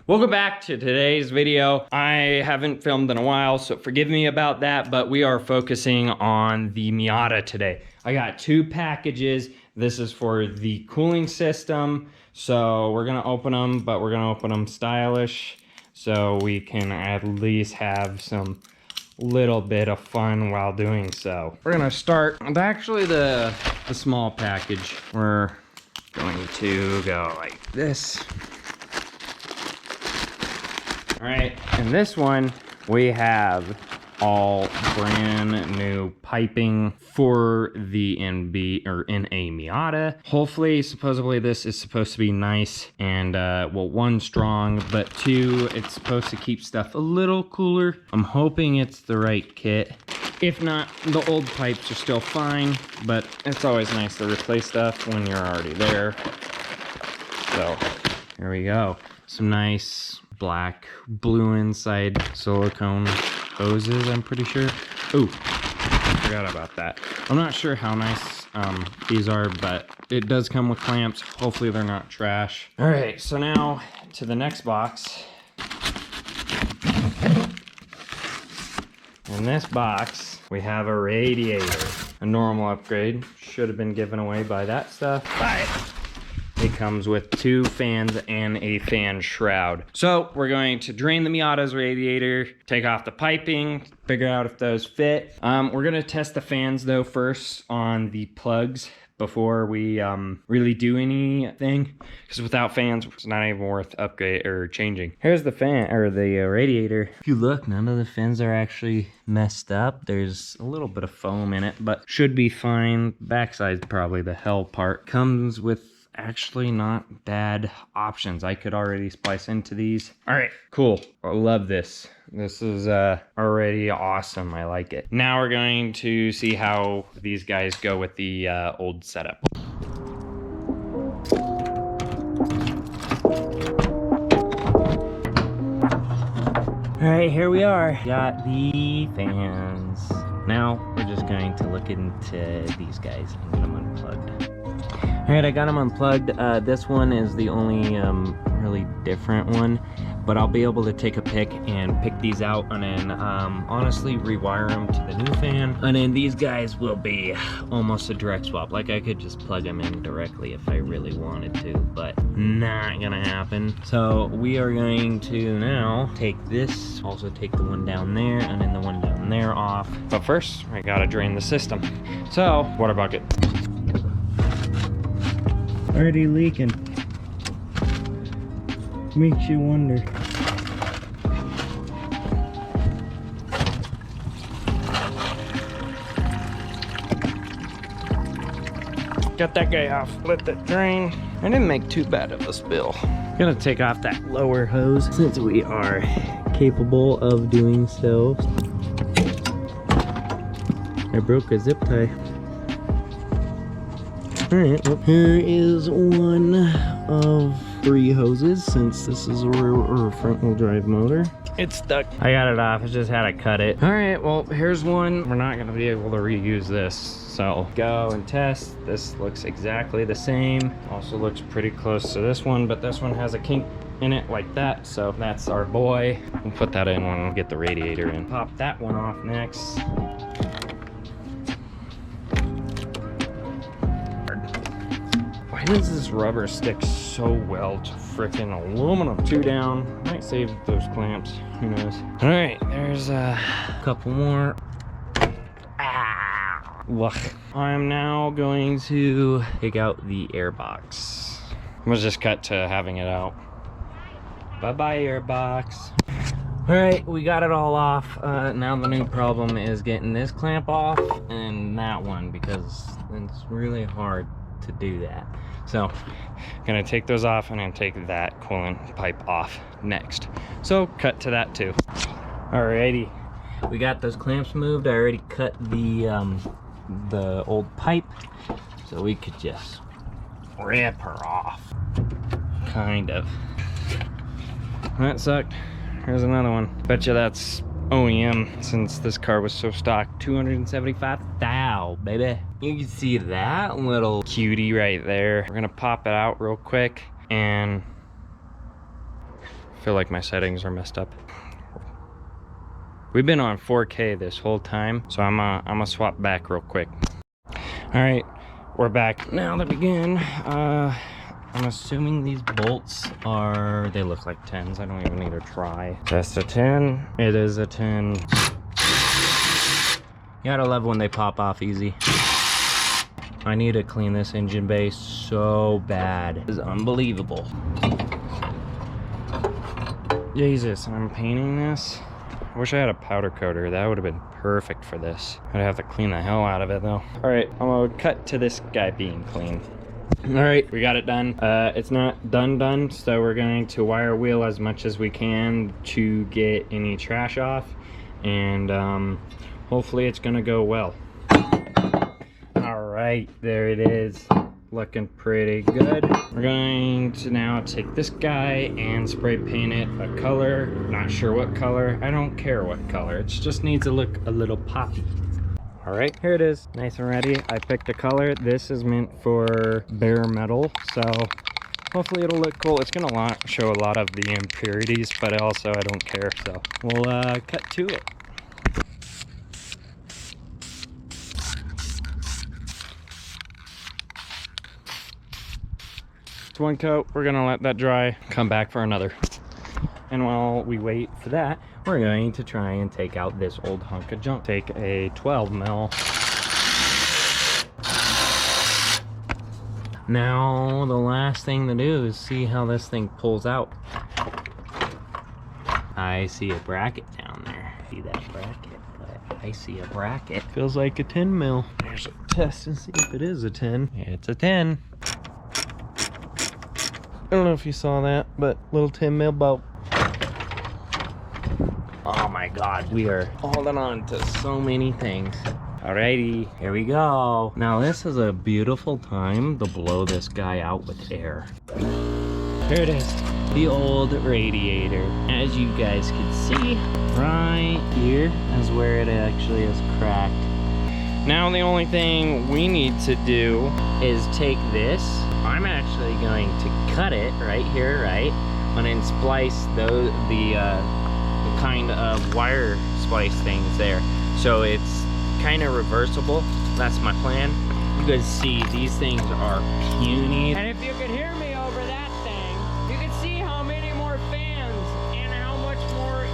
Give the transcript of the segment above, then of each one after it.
Welcome back to today's video. I haven't filmed in a while, so forgive me about that, but we are focusing on the Miata today. I got two packages. This is for the cooling system, so we're gonna open them, but we're gonna open them stylish so we can at least have some little bit of fun while doing so. We're gonna start with actually the small package. We're going to go like this. All right, in this one, we have all brand new piping for the NB or NA Miata. Hopefully, supposedly this is supposed to be nice and well, one, strong, but two, it's supposed to keep stuff a little cooler. I'm hoping it's the right kit. If not, the old pipes are still fine, but it's always nice to replace stuff when you're already there. So here we go. Some nice black, blue inside silicone hoses, I'm pretty sure. Ooh, forgot about that. I'm not sure how nice these are, but it does come with clamps. Hopefully they're not trash. All right, so now to the next box. In this box, we have a radiator. A normal upgrade. Should have been given away by that stuff, but it comes with two fans and a fan shroud. So we're going to drain the Miata's radiator, take off the piping, figure out if those fit. We're gonna test the fans though first on the plugs before we really do anything, because without fans, it's not even worth upgrade or changing. Here's the fan or the radiator. If you look, none of the fins are actually messed up. There's a little bit of foam in it, but should be fine. Backside's probably the hell part. Comes with actually not bad options. I could already splice into these. All right, cool. I love this. This is already awesome. I like it. Now we're going to see how these guys go with the old setup. All right, here we are. Got the fans. Now we're just going to look into these guys and get them unplugged. All right, I got them unplugged. This one is the only really different one, but I'll be able to take a pick and pick these out and then honestly rewire them to the new fan. And then these guys will be almost a direct swap. Like I could just plug them in directly if I really wanted to, but not gonna happen. So we are going to now take this, also take the one down there and then the one down there off. But first, I gotta drain the system. So, water bucket. Already leaking. Makes you wonder. Got that guy off. Let that drain. I didn't make too bad of a spill. Gonna take off that lower hose since we are capable of doing so. I broke a zip tie. Alright, well, here is one of 3 hoses since this is a rear or front wheel drive motor. It's stuck. I got it off, I just had to cut it. Alright, well, here's one. We're not gonna be able to reuse this, so go and test. This looks exactly the same. Also looks pretty close to this one, but this one has a kink in it like that, so that's our boy. We'll put that in when we get the radiator in. Pop that one off next. Why does this rubber stick so well to frickin' aluminum? 2 down. Might save those clamps. Who knows? All right, there's a couple more. Ah, look. I'm now going to take out the air box. I'm gonna just cut to having it out. Bye-bye, air box. All right, we got it all off. Now the new problem is getting this clamp off and that one, because it's really hard to do that. So I'm gonna take those off and then take that coolant pipe off next. So cut to that too. Alrighty, we got those clamps moved. I already cut the old pipe, so we could just rip her off. Kind of. That sucked. Here's another one. Bet you that's OEM, since this car was so stock. 275,000, baby. You can see that little cutie right there. We're gonna pop it out real quick and I feel like my settings are messed up. We've been on 4K this whole time, so I'm gonna swap back real quick. All right, we're back. Now to begin, I'm assuming these bolts are, they look like 10s. I don't even need to try. Test a 10. It is a 10. You gotta love when they pop off easy. I need to clean this engine bay so bad. It is unbelievable. Jesus, I'm painting this. I wish I had a powder coater. That would have been perfect for this. I'd have to clean the hell out of it though. All right, I'm gonna cut to this guy being clean. All right, we got it done. It's not done, so we're going to wire wheel as much as we can to get any trash off, and hopefully it's gonna go well. All right, there it is, looking pretty good. We're going to now take this guy and spray paint it a color. Not sure what color. I don't care what color. It just needs to look a little poppy. All right, here it is, nice and ready. I picked a color. This is meant for bare metal, so hopefully it'll look cool. It's gonna show a lot of the impurities, but also I don't care, so we'll cut to it. It's one coat. We're gonna let that dry, come back for another. And while we wait for that, we're going to try and take out this old hunk of junk. Take a 12 mil. Now, the last thing to do is see how this thing pulls out. I see a bracket down there. See that bracket? But I see a bracket. Feels like a 10 mil. There's a test and see if it is a 10. It's a 10. I don't know if you saw that, but little 10 mil bolt. Oh my God, we are holding on to so many things. Alrighty, here we go. Now this is a beautiful time to blow this guy out with air. Here it is, the old radiator. As you guys can see, right here is where it actually is cracked. Now the only thing we need to do is take this. I'm actually going to cut it right here, right? And then splice the kind of wire splice things there, so it's kind of reversible. That's my plan. You guys see these things are puny, and if you could hear me over that thing, you can see how many more fans and how much more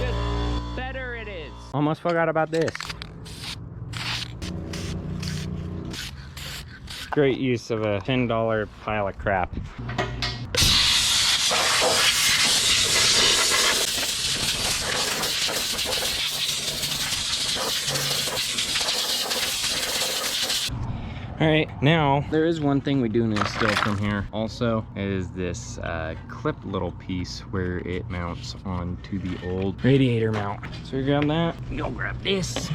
just better it is. Almost forgot about this. Great use of a $10 pile of crap. All right, now there is one thing we do need to steal from here also, is this clip little piece where it mounts onto the old radiator mount. So we grab that, you'll grab this.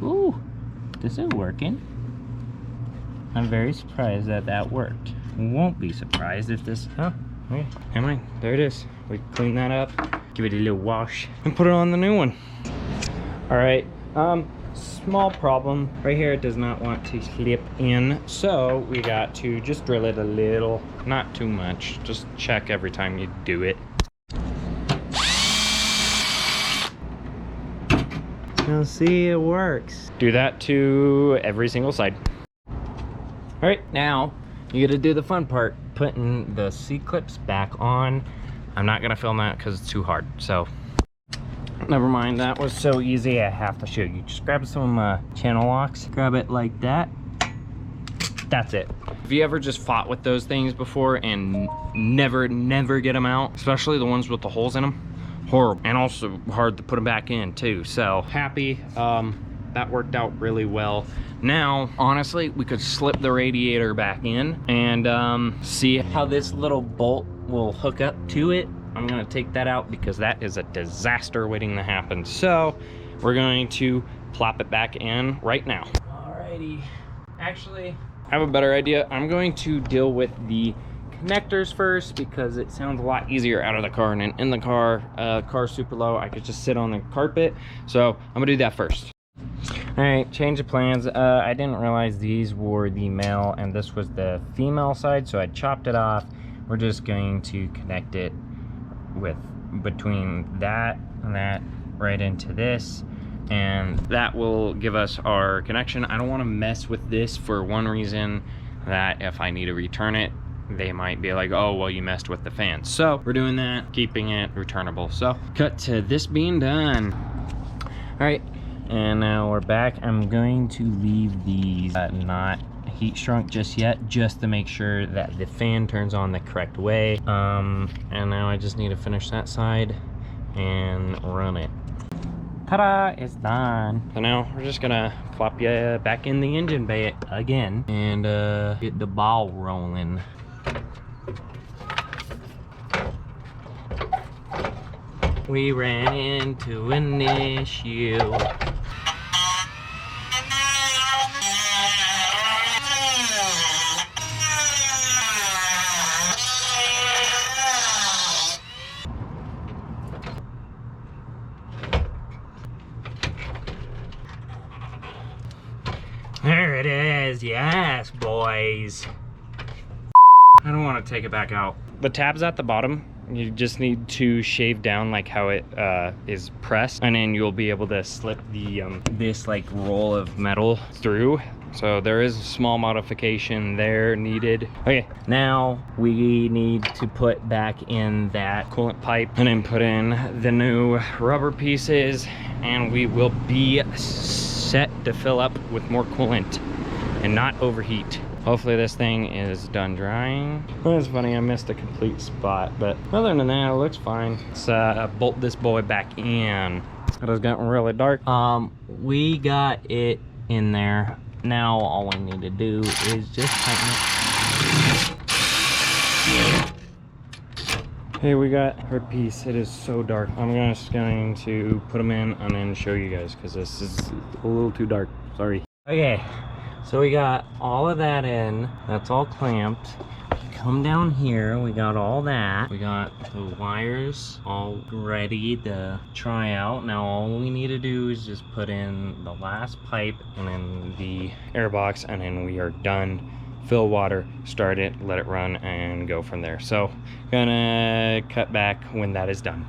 Ooh, this is working. I'm very surprised that that worked. Won't be surprised if this, oh, okay, never mind, there it is. We clean that up, give it a little wash, and put it on the new one. All right, small problem right here. It does not want to slip in, so we got to just drill it a little, not too much. Just check every time you do it. Now see, it works. Do that to every single side. All right, now you gotta do the fun part, putting the C-clips back on. I'm not gonna film that because it's too hard, so never mind. That was so easy, I have to show you. Just grab some channel locks, grab it like that. That's it. Have you ever just fought with those things before and never get them out? Especially the ones with the holes in them? Horrible. And also hard to put them back in too. So happy, that worked out really well. Now, honestly, we could slip the radiator back in and see how this little bolt will hook up to it. I'm gonna take that out because that is a disaster waiting to happen. So we're going to plop it back in right now. Alrighty, actually, I have a better idea. I'm going to deal with the connectors first because it sounds a lot easier out of the car, and in the car, car's super low. I could just sit on the carpet. So I'm gonna do that first. All right, change of plans. I didn't realize these were the male and this was the female side, so I chopped it off. We're just going to connect it with between that and that right into this, and that will give us our connection. I don't want to mess with this for one reason, that if I need to return it, they might be like, oh, well, you messed with the fan. So we're doing that, keeping it returnable. So cut to this being done. All right, and now we're back. I'm going to leave these not heat shrunk just yet, just to make sure that the fan turns on the correct way. And now I just need to finish that side and run it. Ta-da, it's done. So now we're just gonna plop you back in the engine bay again and get the ball rolling. We ran into an issue. There it is, yes, boys. I don't want to take it back out. The tab's at the bottom. You just need to shave down like how it is pressed, and then you'll be able to slip the this like roll of metal through. So there is a small modification there needed. Okay, now we need to put back in that coolant pipe and then put in the new rubber pieces, and we will be set to fill up with more coolant and not overheat. Hopefully this thing is done drying. Well, it's funny, I missed a complete spot, but other than that, it looks fine. Let's bolt this boy back in. It has gotten really dark. We got it in there. Now all we need to do is just tighten it. Hey, we got our piece. It is so dark. I'm just going to put them in and then show you guys, because this is a little too dark. Sorry. Okay. So we got all of that in, that's all clamped. Come down here, we got all that. We got the wires all ready to try out. Now all we need to do is just put in the last pipe and then the air box, and then we are done. Fill water, start it, let it run, and go from there. So gonna cut back when that is done.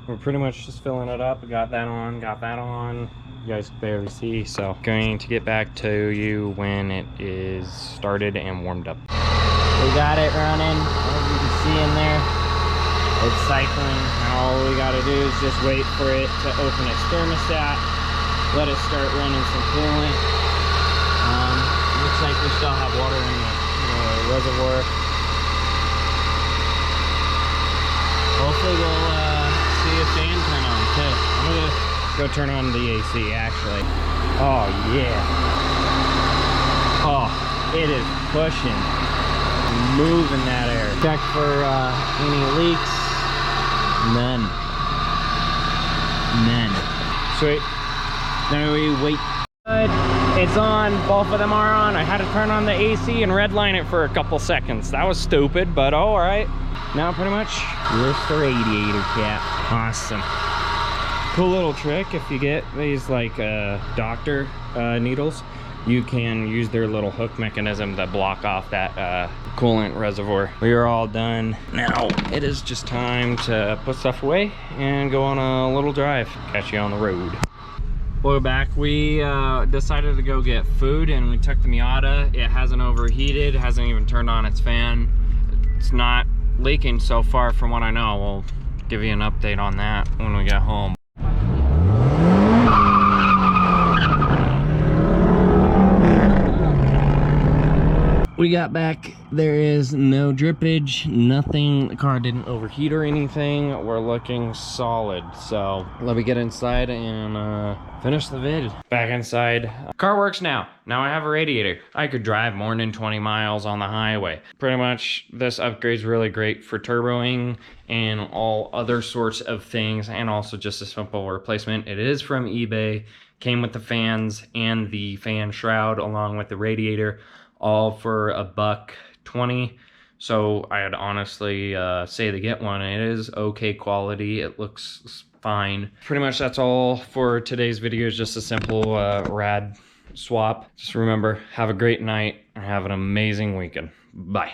We're pretty much just filling it up. We got that on, got that on. You guys can barely see, so going to get back to you when it is started and warmed up. We got it running, as you can see in there. It's cycling. Now all we gotta do is just wait for it to open its thermostat, let it start running some coolant. Looks like we still have water in the reservoir. Hopefully we'll see a fan turn on too. I'm gonna go turn on the AC actually. Oh yeah. Oh, it is pushing, moving that air. Check for any leaks. None. None. Sweet. Now we wait. Good. It's on. Both of them are on. I had to turn on the AC and redline it for a couple seconds. That was stupid, but all right. Now pretty much just the radiator cap. Awesome. Cool little trick, if you get these like doctor needles, you can use their little hook mechanism to block off that coolant reservoir. We are all done. Now it is just time to put stuff away and go on a little drive. Catch you on the road. We're back. We decided to go get food, and we took the Miata. It hasn't overheated, hasn't even turned on its fan. It's not leaking so far from what I know. We'll give you an update on that when we get home. We got back. There is no drippage, nothing. The car didn't overheat or anything. We're looking solid. So let me get inside and finish the vid. Back inside. Car works now. Now I have a radiator. I could drive more than 20 miles on the highway. Pretty much this upgrade's really great for turboing and all other sorts of things, and also just a simple replacement. It is from eBay. Came with the fans and the fan shroud along with the radiator, all for $120. So I'd honestly say to get one. It is okay quality. It looks fine. Pretty much that's all for today's video. Is just a simple rad swap. Just remember, have a great night and have an amazing weekend. Bye.